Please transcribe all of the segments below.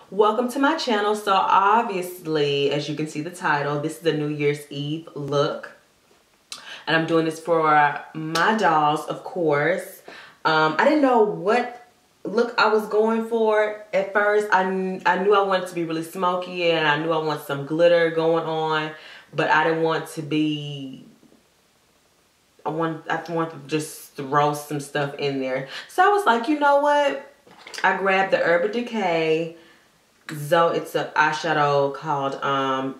Welcome to my channel. So obviously, as you can see the title, this is a New Year's Eve look. And I'm doing this for my dolls, of course. I didn't know what look I was going for at first. I knew I wanted to be really smoky and I knew I wanted some glitter going on. But I didn't want to be... I want to just throw some stuff in there. So I was like, you know what? I grabbed the Urban Decay. It's an eyeshadow called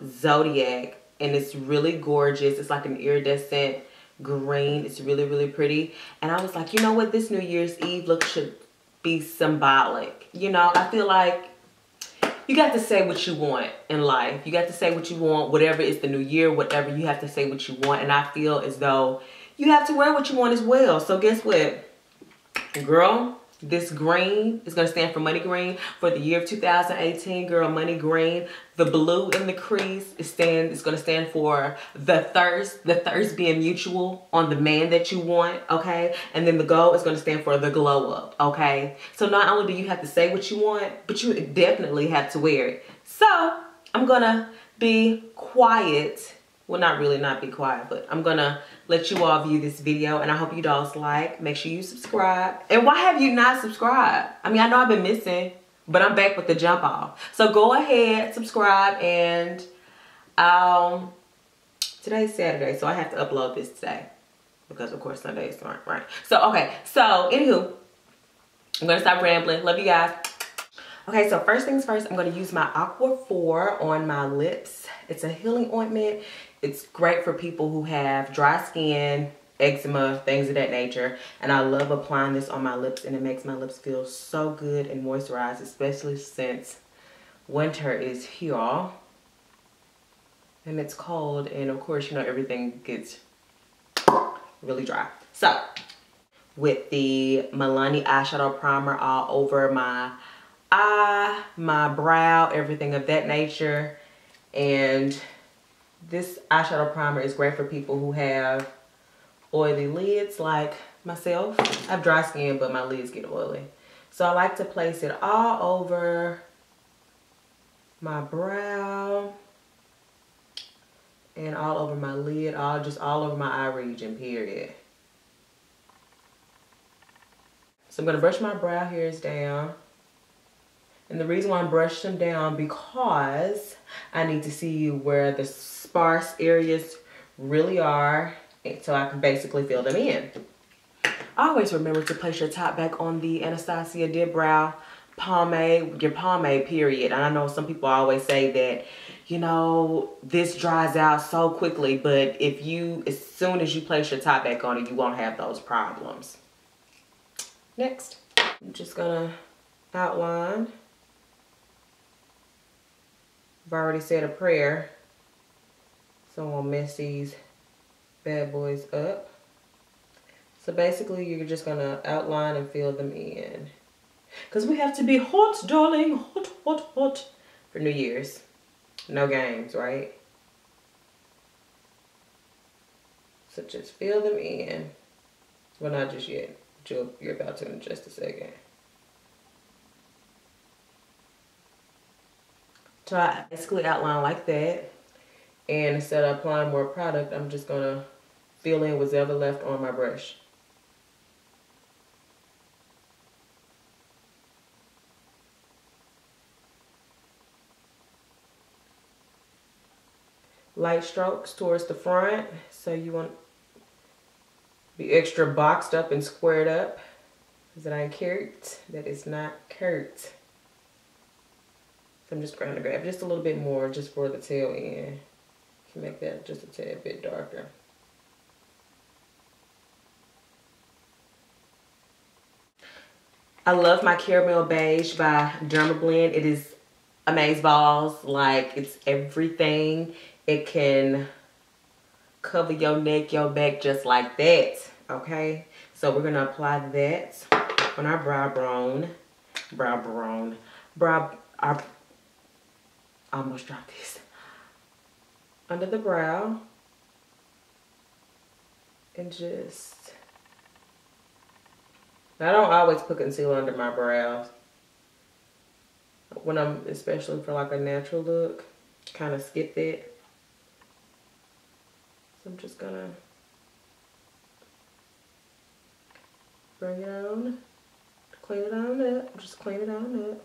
Zodiac, and it's really gorgeous. It's like an iridescent green. It's really, really pretty. And I was like, you know what? This New Year's Eve look should be symbolic. You know, I feel like you got to say what you want in life. You got to say what you want, whatever is the new year, whatever, you have to say what you want. And I feel as though you have to wear what you want as well. So guess what, girl? This green is going to stand for money green for the year of 2018, girl. Money green. The blue in the crease is going to stand for the thirst being mutual on the man that you want, okay? And then the gold is going to stand for the glow up, okay? So not only do you have to say what you want, but you definitely have to wear it. So I'm going to be quiet. Well, not be quiet, but I'm gonna let you all view this video, and I hope you dolls like. Make sure you subscribe. And why have you not subscribed? I mean, I know I've been missing, but I'm back with the jump off. So go ahead, subscribe, and today's Saturday, so I have to upload this today because of course Sundays aren't, right? So okay, so anywho, I'm gonna stop rambling. Love you guys. Okay, so first things first, I'm gonna use my Aqua 4 on my lips. It's a healing ointment. It's great for people who have dry skin, eczema, things of that nature. And I love applying this on my lips, and it makes my lips feel so good and moisturized, especially since winter is here. And it's cold, and of course, you know, everything gets really dry. So, with the Milani eyeshadow primer all over my eye, my brow, everything of that nature. And this eyeshadow primer is great for people who have oily lids like myself. I have dry skin, but my lids get oily. So I like to place it all over my brow and all over my lid, just all over my eye region, period. So I'm going to brush my brow hairs down. And the reason why I'm brushing them down because I need to see where the sparse areas really are, so I can basically fill them in. Always remember to place your top back on the Anastasia Dip Brow pomade, your pomade, period. And I know some people always say that, you know, this dries out so quickly, but as soon as you place your top back on it, you won't have those problems. Next, I'm just gonna outline. I've already said a prayer, so I won't mess these bad boys up. So basically, you're just gonna outline and fill them in. Because we have to be hot, darling, hot, hot, hot for New Year's. No games, right? So just fill them in. Well, not just yet. You're about to in just a second. So I basically outline like that, and instead of applying more product, I'm just gonna fill in what's ever left on my brush. Light strokes towards the front, so you want to be extra boxed up and squared up, because it ain't cute. That is not cute. So I'm just going to grab just a little bit more just for the tail end to make that just a tad bit darker. I love my Carmel Beige by Derma Blend. It is amazeballs. Like, it's everything. It can cover your neck, your back just like that. Okay? So we're going to apply that on our brow bone. I almost dropped this. Under the brow. And just... I don't always put concealer under my brows. when I'm, especially for like a natural look, kind of skip that. So I'm just gonna bring it on, clean it on up, just clean it on up.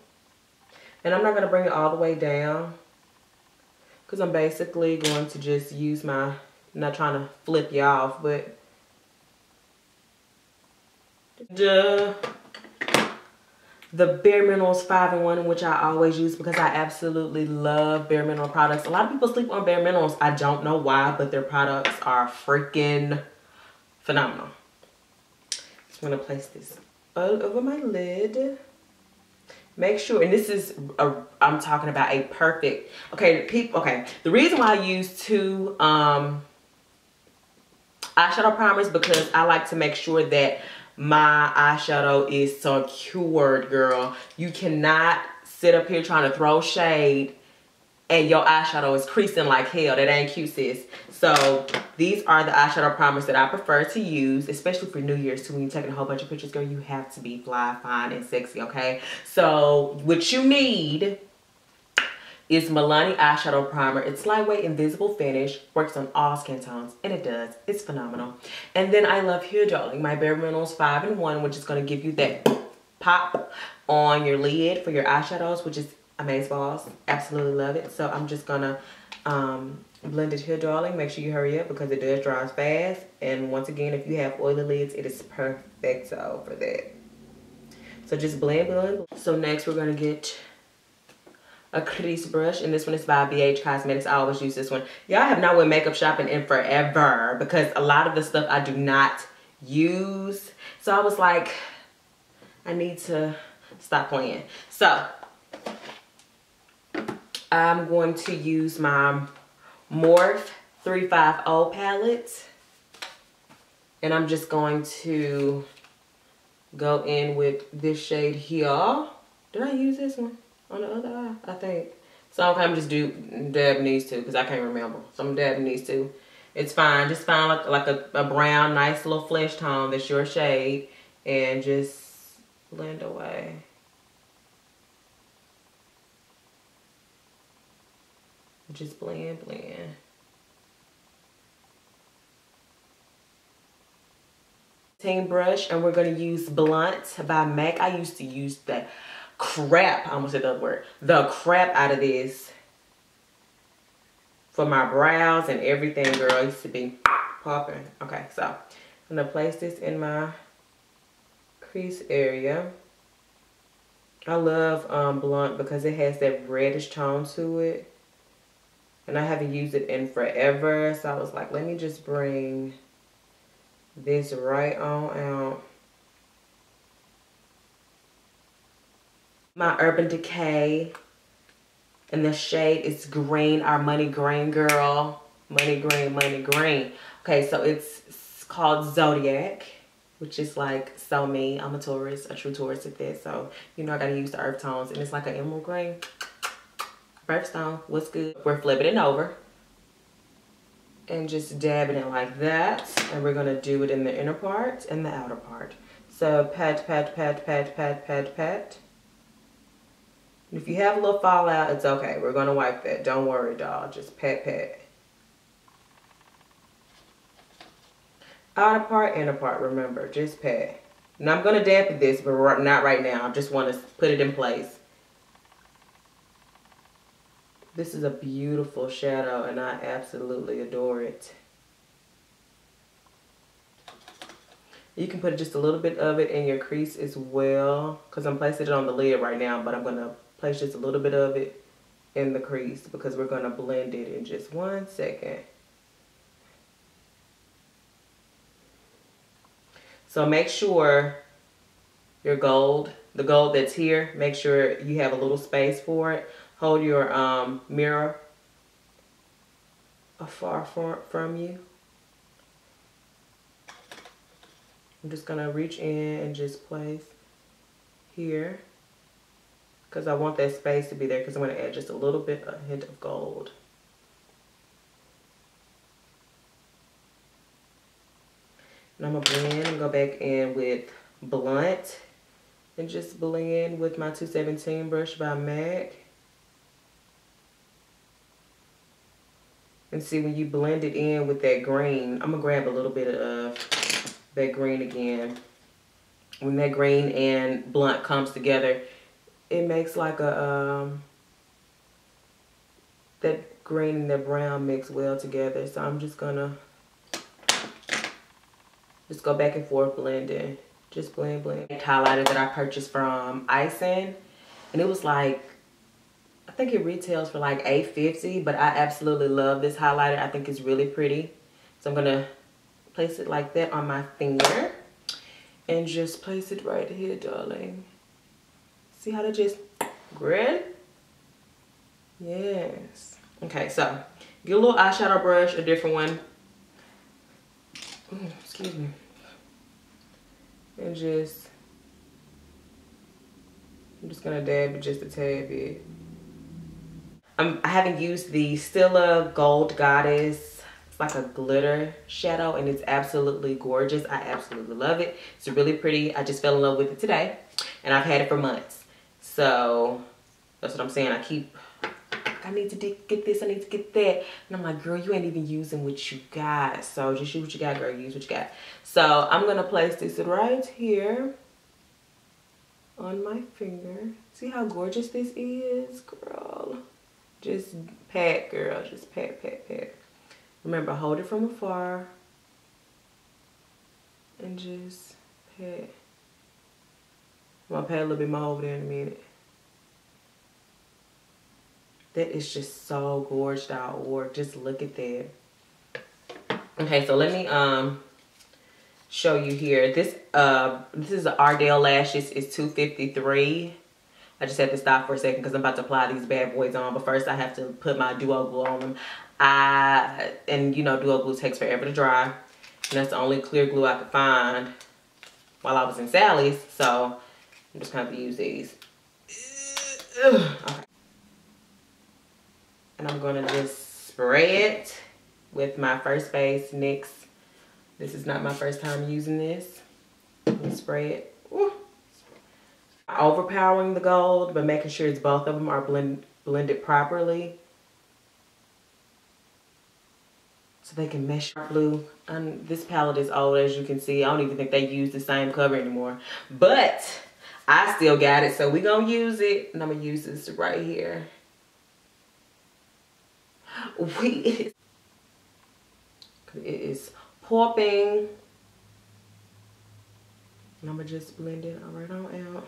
And I'm not gonna bring it all the way down because I'm basically going to just use my, not trying to flip you off, but the Bare Minerals 5-in-1, which I always use because I absolutely love Bare Mineral products. A lot of people sleep on Bare Minerals. I don't know why, but their products are freaking phenomenal. Just gonna place this all over my lid. Make sure, and this is, I'm talking about a perfect, okay, people, okay. The reason why I use 2 eyeshadow primers because I like to make sure that my eyeshadow is secured, girl. You cannot sit up here trying to throw shade and your eyeshadow is creasing like hell. That ain't cute, sis. So these are the eyeshadow primers that I prefer to use, especially for New Year's too. When you're taking a whole bunch of pictures, girl, you have to be fly, fine, and sexy, okay? So what you need is Milani eyeshadow primer. It's lightweight, invisible finish, works on all skin tones, and it does. It's phenomenal. And then I love here, darling, my Bare Minerals 5-in-1, which is going to give you that pop on your lid for your eyeshadows, which is amazeballs. Absolutely love it. So I'm just gonna blend it here, darling. Make sure you hurry up because it does dry fast. And once again, if you have oily lids, it is perfecto for that. So just blend, blend. So next we're gonna get a crease brush, and this one is by Beige Cosmetics. I always use this one. Y'all have not went makeup shopping in forever because a lot of the stuff I do not use. So I was like, I need to stop playing. So I'm going to use my Morphe 350 palette, and I'm just going to go in with this shade here. Did I use this one on the other eye? I think. So I'm just dabbing these two because I can't remember. So I'm dabbing these two. It's fine. Just find like a brown, nice little flesh tone that's your shade, and just blend away. Just blend, blend. Team brush, and we're going to use Blunt by MAC. I used to use the crap, I almost said the other word, the crap out of this for my brows and everything, girl. It used to be popping. Okay, so I'm going to place this in my crease area. I love Blunt because it has that reddish tone to it. And I haven't used it in forever. So I was like, let me just bring this right on out. My Urban Decay. And the shade is green. Our money green, girl. Money green, money green. Okay, so it's called Zodiac, which is like so me. I'm a Taurus, a true Taurus at this. So, you know, I gotta use the earth tones. And it's like an emerald green. Birthstone, what's good? We're flipping it over and just dabbing it like that, and we're gonna do it in the inner part and the outer part. So pat, pat, pat, pat, pat, pat, pat. And if you have a little fallout, it's okay. We're gonna wipe that. Don't worry, doll. Just pat, pat. Outer part, inner part. Remember, just pat. And I'm gonna dampen this, but not right now. I just want to put it in place. This is a beautiful shadow, and I absolutely adore it. You can put just a little bit of it in your crease as well, because I'm placing it on the lid right now, but I'm going to place just a little bit of it in the crease because we're going to blend it in just 1 second. So make sure your gold, the gold that's here, make sure you have a little space for it. Hold your mirror far from you. I'm just gonna reach in and just place here because I want that space to be there because I'm gonna add just a little bit, a hint of gold. And I'm gonna blend and go back in with Blunt and just blend with my 217 brush by MAC. And see, when you blend it in with that green, I'm gonna grab a little bit of that green again. When that green and blunt comes together, it makes like a, that green and that brown mix well together. So I'm just gonna just go back and forth blending. Just blend, blend. Highlighter that I purchased from Icing, and it was like, I think it retails for like $8.50, but I absolutely love this highlighter. I think it's really pretty. So I'm gonna place it like that on my finger and just place it right here, darling. See how to just grid? Yes. Okay, so get a little eyeshadow brush, a different one. Ooh, excuse me. And just, I'm just gonna dab it just a tad bit. I haven't used the Stila Gold Goddess. It's like a glitter shadow and it's absolutely gorgeous. I absolutely love it. It's really pretty. I just fell in love with it today and I've had it for months. So that's what I'm saying. I need to get this, I need to get that. And I'm like, girl, you ain't even using what you got. So just use what you got, girl, use what you got. So I'm gonna place this right here on my finger. See how gorgeous this is, girl? Just pat, girl, just pat, pat, pat. Remember, hold it from afar and just pat. I'm gonna pat a little bit more over there in a minute. That is just so gorgeous out work. Just look at that. Okay, so let me show you here. This is the Ardell lashes. It's $2.53. I just had to stop for a second because I'm about to apply these bad boys on. But first I have to put my duo glue on them. And you know, duo glue takes forever to dry. And that's the only clear glue I could find while I was in Sally's. So I'm just gonna have to use these. Okay. And I'm gonna just spray it with my first base NYX. This is not my first time using this. Let me spray it. Woo. Overpowering the gold, but making sure it's both of them are blended properly. So they can mesh blue. And this palette is old, as you can see. I don't even think they use the same color anymore. But I still got it, so we're gonna use it. And I'm gonna use this right here. It is popping. And I'm gonna just blend it right on out.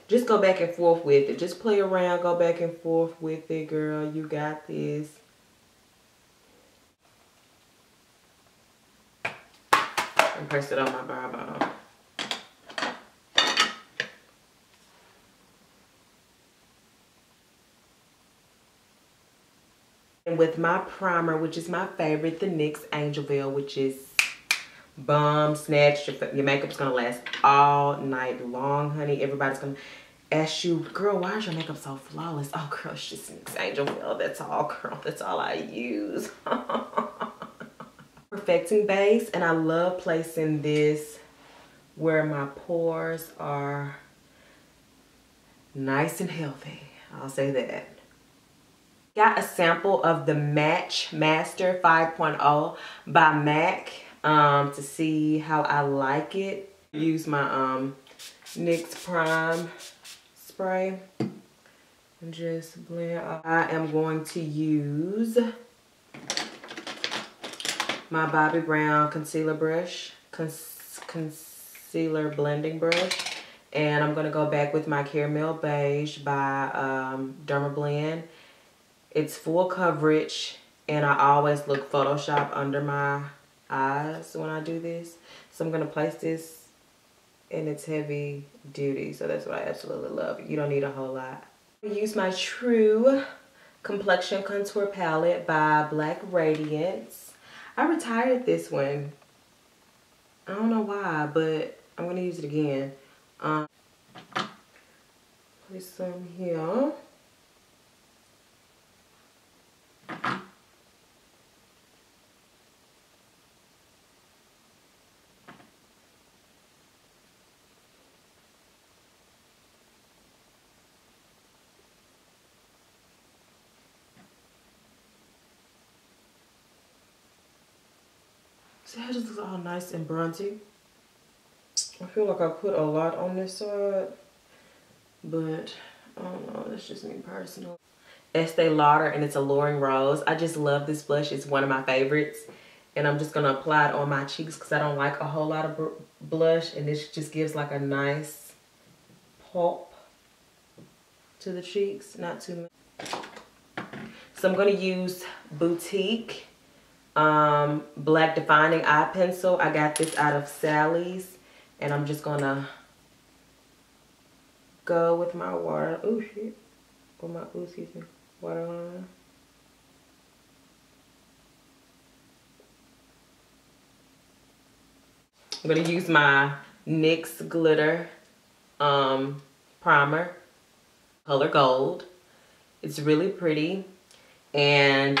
Just go back and forth with it. Just play around, go back and forth with it, girl. You got this. And press it on my brow bone. And with my primer, which is my favorite, the NYX Angel Veil, which is bomb snatch. Your makeup's gonna last all night long, honey. Everybody's gonna ask you, girl, why is your makeup so flawless? Oh, girl, it's just NYX Angel Veil. That's all, girl. That's all I use. Perfecting base, and I love placing this where my pores are nice and healthy. I'll say that. Got a sample of the Matchmaster 5.0 by MAC to see how I like it. Use my NYX Prime spray and just blend. I am going to use my Bobbi Brown concealer brush, concealer blending brush, and I'm gonna go back with my Carmel Beige by Derma Blend. It's full coverage, and I always look Photoshop under my eyes when I do this. So I'm gonna place this, and it's heavy duty, so that's what I absolutely love. You don't need a whole lot. I use my True Complexion Contour Palette by Black Radiance. I retired this one. I don't know why, but I'm gonna use it again. Put some here. See how it just looks all nice and bronzy. I feel like I put a lot on this side, but I don't know, that's just me personal. Estee Lauder, and it's Alluring Rose. I just love this blush. It's one of my favorites. And I'm just going to apply it on my cheeks because I don't like a whole lot of blush. And this just gives like a nice pulp to the cheeks. Not too much. So I'm going to use Boutique Black Defining Eye Pencil. I got this out of Sally's. And I'm just going to go with my water. Oh, shit. With my, excuse me, waterline. I'm going to use my NYX Glitter Primer, color Gold. It's really pretty. And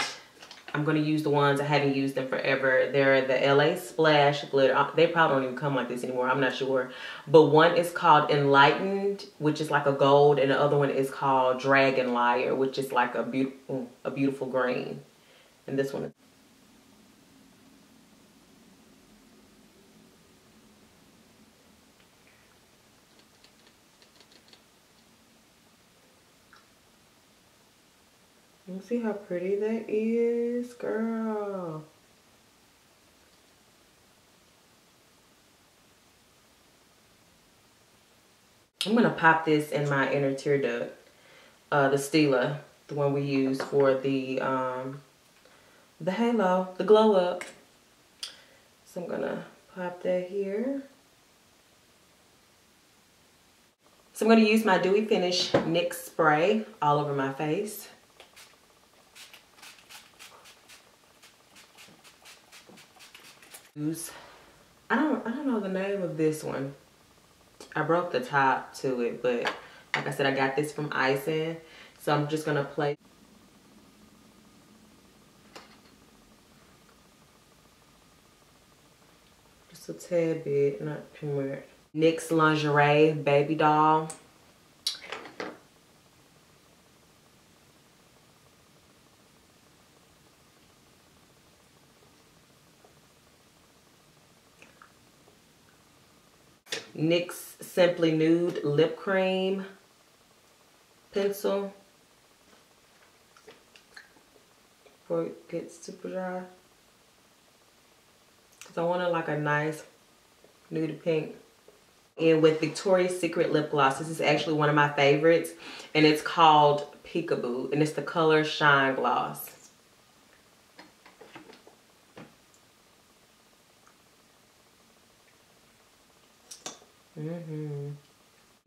I'm going to use the ones, I haven't used them forever. They're the LA Splash Glitter. They probably don't even come like this anymore. I'm not sure. But one is called Enlightened, which is like a gold. And the other one is called Dragon Liar, which is like a beautiful green. And this one is. You see how pretty that is, girl. I'm gonna pop this in my inner tear duct. The Stila, the one we use for the halo, the glow up. So I'm gonna pop that here. So I'm gonna use my Dewy Finish NYX spray all over my face. I don't know the name of this one. I broke the top to it, but like I said, I got this from Icing. So I'm just gonna play. Just a tad bit, not too much. NYX Lingerie Baby Doll. NYX Simply Nude Lip Cream Pencil. Before it gets super dry. Because I wanted like a nice nude pink. And with Victoria's Secret Lip Gloss. This is actually one of my favorites. And it's called Peekaboo. And it's the color Shine Gloss. You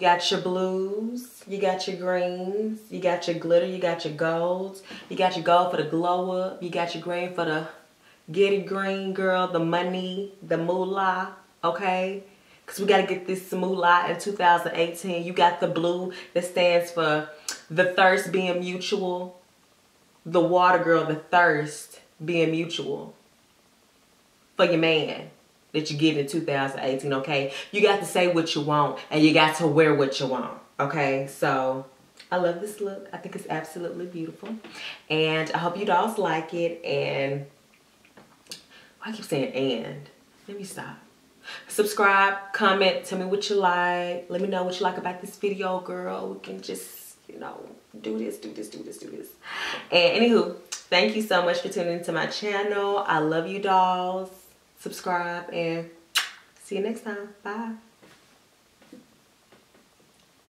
got your blues, you got your greens, you got your glitter, you got your golds, you got your gold for the glow up, you got your green for the getty green, girl, the money, the moolah, okay? Because we got to get this moolah in 2018. You got the blue that stands for the thirst being mutual, the water, girl, the thirst being mutual for your man that you get in 2018, okay? You got to say what you want and you got to wear what you want, okay? So I love this look. I think it's absolutely beautiful. And I hope you dolls like it. And I keep saying and. Let me stop. Subscribe, comment, tell me what you like. Let me know what you like about this video, girl. We can just, you know, do this. And anywho, thank you so much for tuning into my channel. I love you dolls. Subscribe and see you next time. Bye.